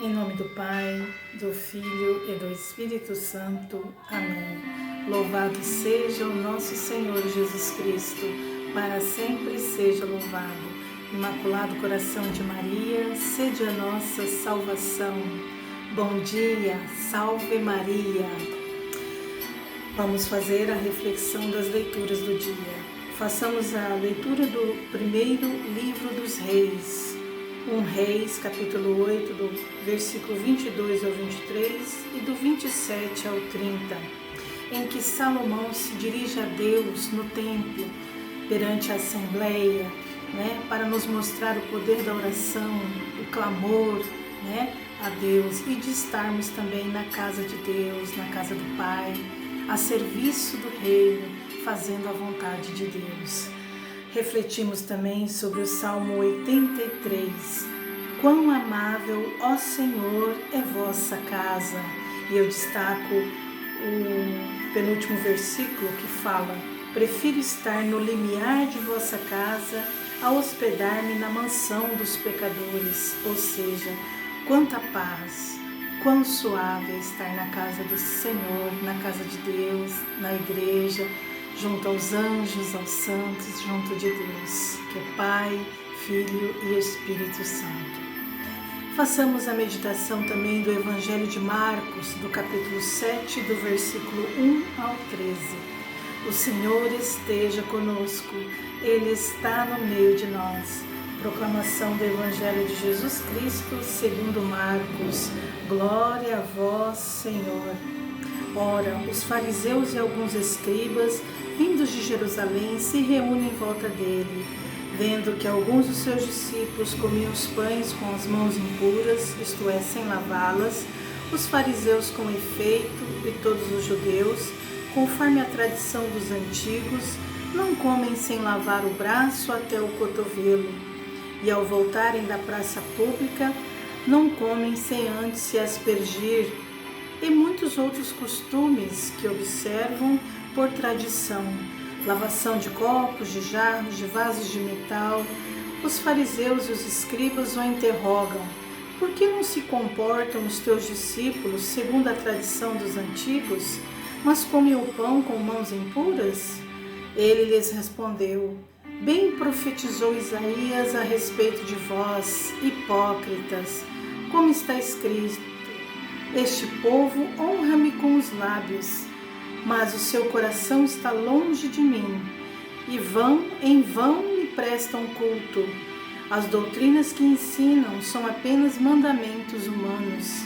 Em nome do Pai, do Filho e do Espírito Santo. Amém. Louvado seja o nosso Senhor Jesus Cristo, para sempre seja louvado. Imaculado Coração de Maria, sede a nossa salvação. Bom dia, salve Maria. Vamos fazer a reflexão das leituras do dia. Façamos a leitura do primeiro livro dos Reis. 1 Reis, capítulo 8, do versículo 22 ao 23 e do 27 ao 30, em que Salomão se dirige a Deus no templo, perante a Assembleia, para nos mostrar o poder da oração, o clamor, a Deus, e de estarmos também na casa de Deus, na casa do Pai, a serviço do Reino, fazendo a vontade de Deus. Refletimos também sobre o Salmo 83. Quão amável, ó Senhor, é vossa casa. E eu destaco o penúltimo versículo que fala: prefiro estar no limiar de vossa casa a hospedar-me na mansão dos pecadores. Ou seja, quanta paz, quão suave é estar na casa do Senhor, na casa de Deus, na igreja, junto aos anjos, aos santos, junto de Deus, que é Pai, Filho e Espírito Santo. Façamos a meditação também do Evangelho de Marcos, do capítulo 7, do versículo 1 ao 13. O Senhor esteja conosco, Ele está no meio de nós. Proclamação do Evangelho de Jesus Cristo, segundo Marcos. Glória a vós, Senhor. Ora, os fariseus e alguns escribas, vindos de Jerusalém, se reúnem em volta dele. Vendo que alguns dos seus discípulos comiam os pães com as mãos impuras, isto é, sem lavá-las, os fariseus com efeito e todos os judeus, conforme a tradição dos antigos, não comem sem lavar o braço até o cotovelo, e ao voltarem da praça pública, não comem sem antes se aspergir, e muitos outros costumes que observam por tradição. Lavação de copos, de jarros, de vasos de metal. Os fariseus e os escribas o interrogam: por que não se comportam os teus discípulos segundo a tradição dos antigos, mas comem o pão com mãos impuras? Ele lhes respondeu: bem profetizou Isaías a respeito de vós, hipócritas, como está escrito: este povo honra-me com os lábios, mas o seu coração está longe de mim, e em vão me prestam culto. As doutrinas que ensinam são apenas mandamentos humanos.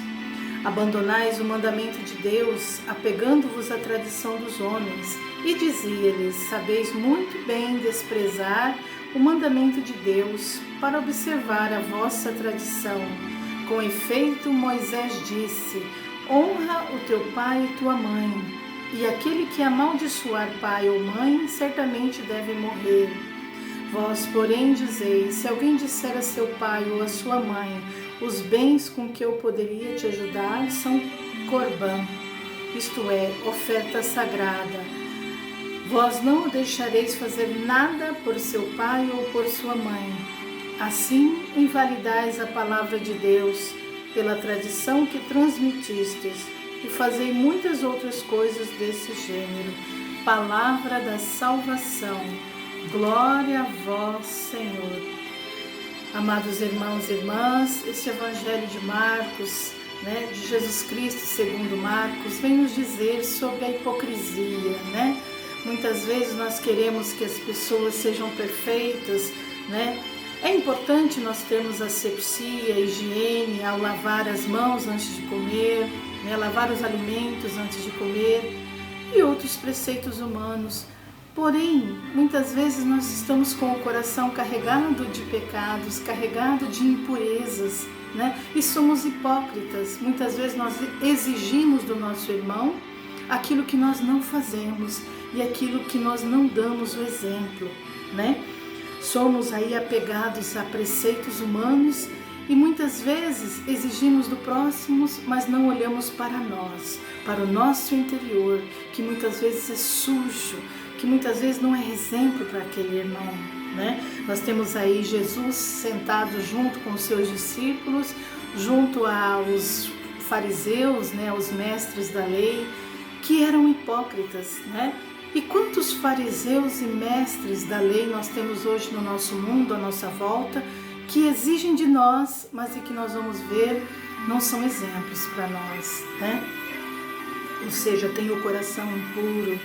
Abandonais o mandamento de Deus, apegando-vos à tradição dos homens. E dizia-lhes: sabeis muito bem desprezar o mandamento de Deus para observar a vossa tradição. Com efeito, Moisés disse: honra o teu pai e tua mãe. E aquele que amaldiçoar pai ou mãe, certamente deve morrer. Vós, porém, dizeis: se alguém disser a seu pai ou a sua mãe: os bens com que eu poderia te ajudar são corbã, isto é, oferta sagrada. Vós não o deixareis fazer nada por seu pai ou por sua mãe. Assim, invalidais a palavra de Deus pela tradição que transmitistes, e fazei muitas outras coisas desse gênero. Palavra da salvação. Glória a vós, Senhor. Amados irmãos e irmãs, este Evangelho de Marcos, de Jesus Cristo segundo Marcos, vem nos dizer sobre a hipocrisia, Muitas vezes nós queremos que as pessoas sejam perfeitas, É importante nós termos asepsia, higiene ao lavar as mãos antes de comer, lavar os alimentos antes de comer e outros preceitos humanos. Porém, muitas vezes nós estamos com o coração carregado de pecados, carregado de impurezas, e somos hipócritas. Muitas vezes nós exigimos do nosso irmão aquilo que nós não fazemos e aquilo que nós não damos o exemplo, Somos aí apegados a preceitos humanos e muitas vezes exigimos do próximo, mas não olhamos para nós, para o nosso interior, que muitas vezes é sujo, que muitas vezes não é exemplo para aquele irmão, Nós temos aí Jesus sentado junto com os seus discípulos, junto aos fariseus, né, os mestres da lei, que eram hipócritas, né? E quantos fariseus e mestres da lei nós temos hoje no nosso mundo, à nossa volta, que exigem de nós, mas e que nós vamos ver não são exemplos para nós, né? Ou seja, tem o coração impuro.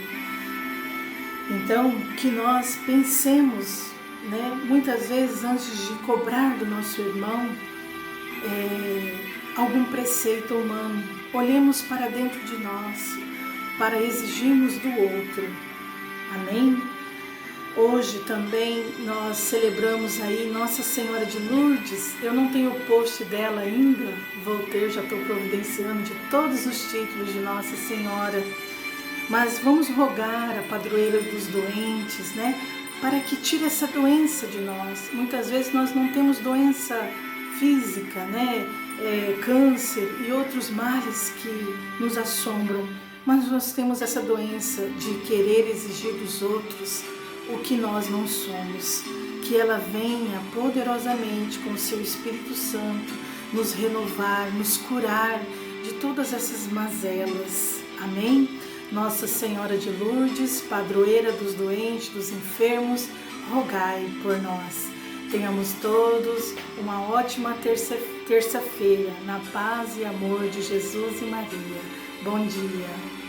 Então, que nós pensemos, né, muitas vezes antes de cobrar do nosso irmão algum preceito humano, olhemos para dentro de nós, para exigirmos do outro. Amém? Hoje também nós celebramos aí Nossa Senhora de Lourdes. Eu não tenho o post dela ainda, vou ter, já estou providenciando de todos os títulos de Nossa Senhora. Mas vamos rogar a padroeira dos doentes, né? Para que tire essa doença de nós. Muitas vezes nós não temos doença física, né? Câncer e outros males que nos assombram, mas nós temos essa doença de querer exigir dos outros o que nós não somos. Que ela venha poderosamente com o seu Espírito Santo nos renovar, nos curar de todas essas mazelas. Amém? Nossa Senhora de Lourdes, padroeira dos doentes, dos enfermos, rogai por nós. Tenhamos todos uma ótima terça-feira, na paz e amor de Jesus e Maria. Bom dia.